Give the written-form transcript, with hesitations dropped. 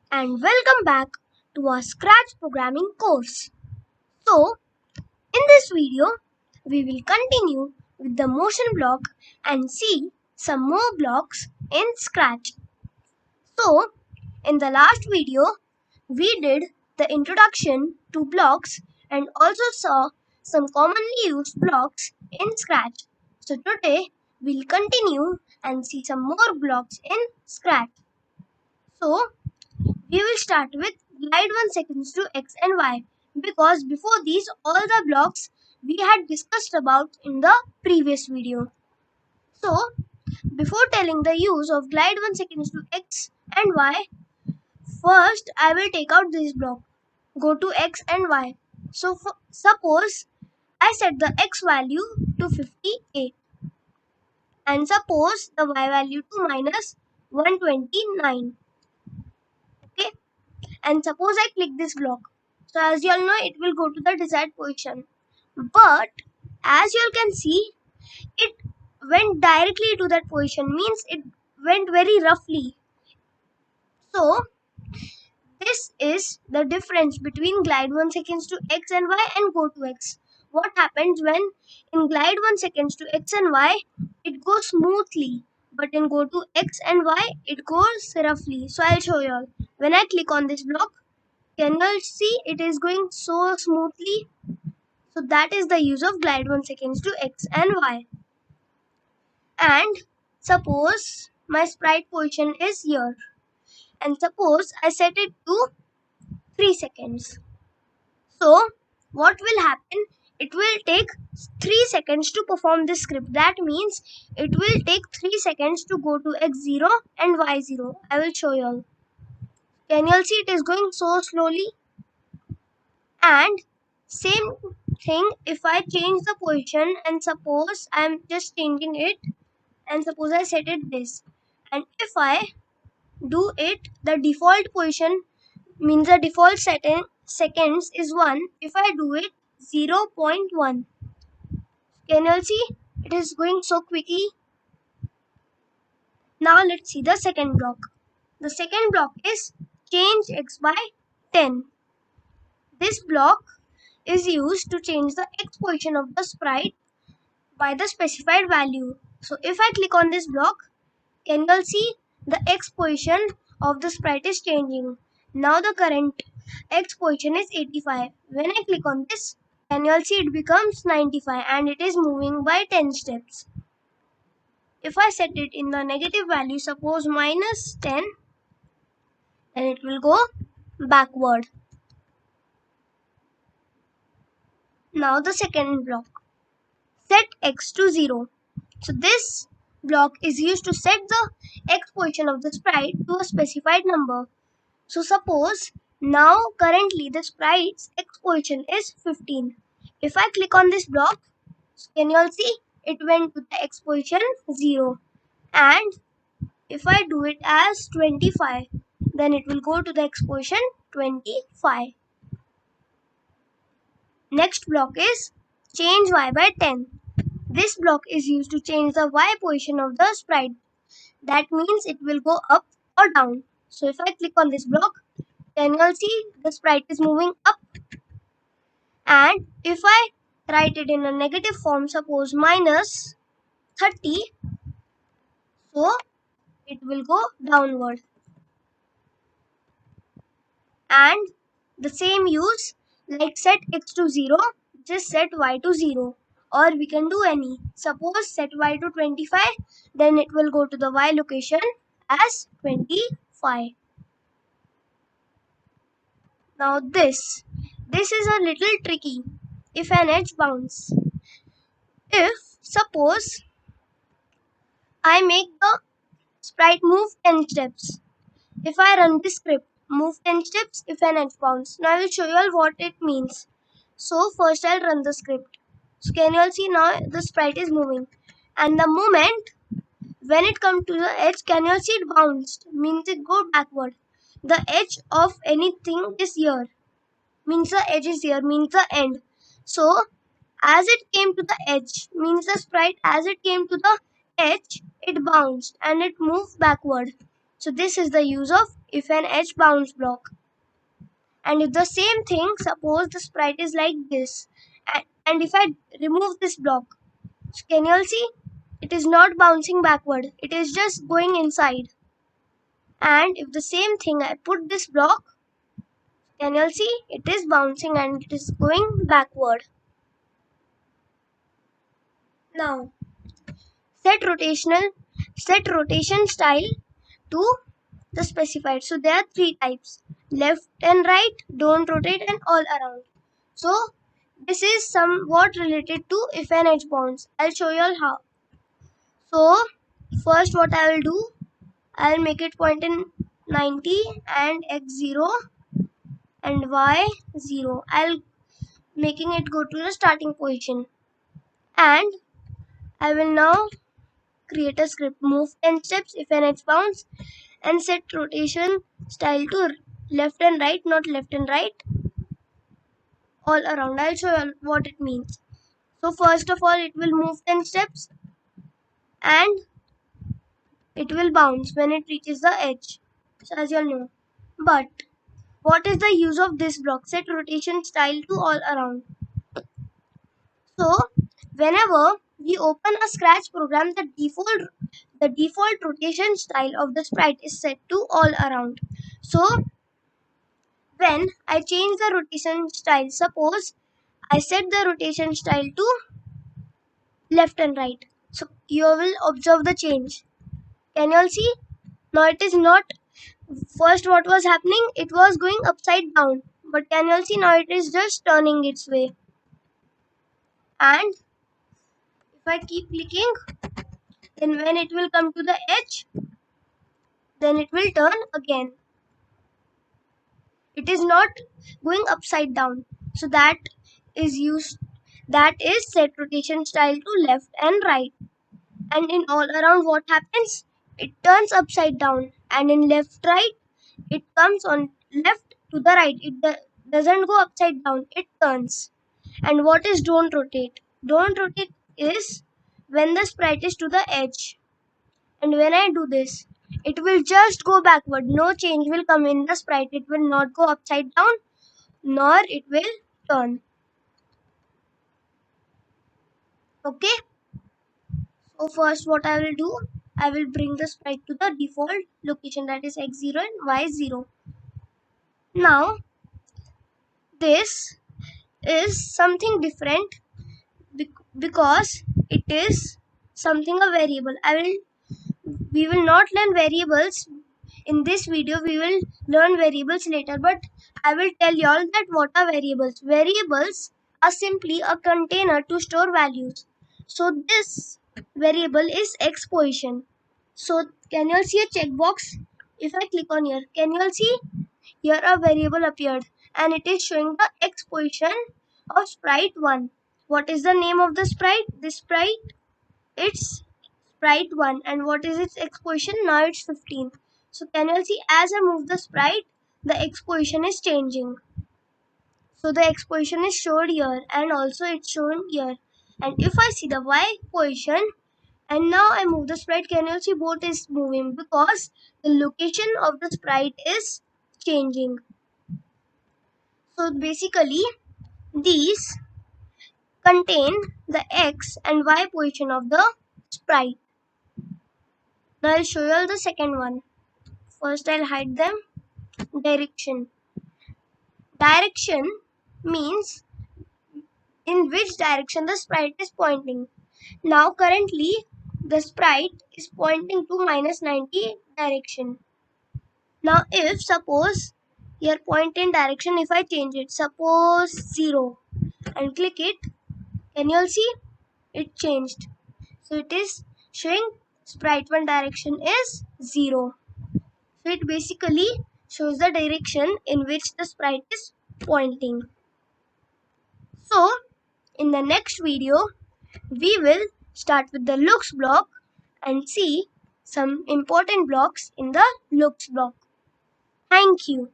and welcome back to our Scratch programming course. So, in this video, we will continue with the motion block and see some more blocks in Scratch. So, in the last video, we did the introduction to blocks and also saw some commonly used blocks in Scratch. So, today we'll continue and see some more blocks in Scratch. So, we will start with glide 1 seconds to x and y because before these all the blocks we had discussed about in the previous video. So before telling the use of glide 1 seconds to x and y, first I will take out this block, go to x and y. So suppose I set the x value to 58 and suppose the y value to minus 129. Okay, and suppose I click this block. So as you all know, it will go to the desired position. But as you all can see, it went directly to that position, means it went very roughly. So this is the difference between glide 1 seconds to x and y and go to x. What happens when in glide 1 seconds to x and y, it goes smoothly. But in go to x and y, it goes roughly. So I'll show you all. When I click on this block, can you see it is going so smoothly? So that is the use of glide 1 seconds to x and y. And suppose my sprite position is here. And suppose I set it to 3 seconds. So what will happen? It will take 3 seconds to perform this script. That means it will take 3 seconds to go to x0 and y0. I will show you all. Can you all see it is going so slowly? And same thing if I change the position and suppose I'm just changing it and suppose I set it this, and if I do it, the default position means the default setting seconds is 1. If I do it 0.1, can you all see it is going so quickly? Now let's see the second block. The second block is change x by 10. This block is used to change the x position of the sprite by the specified value. So if I click on this block, can you all see the x position of the sprite is changing. Now the current x position is 85. When I click on this, can you all see it becomes 95 and it is moving by 10 steps. If I set it in the negative value, suppose minus 10, then it will go backward. Now the second block, set x to 0. So this block is used to set the x position of the sprite to a specified number. So suppose now currently the sprite's x position is 15. If I click on this block, can you all see it went to the x position 0. And if I do it as 25, then it will go to the x position 25. Next block is change y by 10. This block is used to change the y position of the sprite. That means it will go up or down. So if I click on this block, can you all see the sprite is moving up? And if I write it in a negative form, suppose minus 30, so it will go downward. And the same use, like set x to 0, just set y to 0. Or we can do any. Suppose set y to 25, then it will go to the y location as 25. Now this is a little tricky. If an edge bounce, if suppose I make the sprite move 10 steps. If I run this script, move 10 steps if an edge bounce. Now I will show you all what it means. So first I'll run the script. So can you all see now the sprite is moving. And the moment when it comes to the edge, can you all see it bounced? Means it go backward. The edge of anything is here. Means the edge is here, means the end. So as it came to the edge, means the sprite as it came to the edge, it bounced and it moved backward. So this is the use of if an edge bounds block. And if the same thing, suppose the sprite is like this, and if I remove this block, so can you all see? It is not bouncing backward, it is just going inside. And if the same thing I put this block, can you all see? It is bouncing and it is going backward. Now set rotation style to the specified. So there are three types: left and right, don't rotate, and all around. So this is somewhat related to if an edge bounds. I'll show you all how. So first what I will do, I'll make it point in 90 and x0 and y0. I'll making it go to the starting position, and I will now create a script. Move 10 steps if an edge bounds, and set rotation style to left and right, not left and right, all around. I'll show you what it means. So first of all, it will move 10 steps and it will bounce when it reaches the edge. So as you all know. But what is the use of this block? Set rotation style to all around. So whenever we open a Scratch program, the default rotation style of the sprite is set to all around. So when I change the rotation style, suppose I set the rotation style to left and right. So you will observe the change. Can you all see? Now it is not, first what was happening, it was going upside down. But can you all see, now it is just turning its way. And if I keep clicking, then when it will come to the edge, then it will turn again. It is not going upside down. So that is set rotation style to left and right. And in all around, what happens? It turns upside down, and in left right it comes on left to the right. It doesn't go upside down, it turns. And what is don't rotate? Don't rotate is when the sprite is to the edge, and when I do this, it will just go backward. No change will come in the sprite. It will not go upside down, nor it will turn. Okay, so first what I will do, I will bring the sprite to the default location, that is x0 and y0. Now this is something different because it is something a variable. We will not learn variables in this video. We will learn variables later, but I will tell you all that what are variables. Variables are simply a container to store values. So this variable is x position. So can you all see a checkbox? If I click on here, can you all see? Here a variable appeared and it is showing the x position of sprite 1. What is the name of the sprite? This sprite, it's sprite 1. And what is its x position? Now it's 15. So can you all see, as I move the sprite, the x position is changing. So the x position is shown here and also it's shown here. And if I see the y position, and now I move the sprite, can you see both is moving because the location of the sprite is changing. So basically these contain the x and y position of the sprite. Now I'll show you all the second one. First I'll hide them. Direction. Direction means in which direction the sprite is pointing. Now currently the sprite is pointing to -90 direction. Now if suppose your point in direction, if I change it, suppose 0 and click it, can you all see? It changed. So it is showing sprite 1 direction is 0. So it basically shows the direction in which the sprite is pointing. So in the next video, we will start with the looks block and see some important blocks in the looks block. Thank you.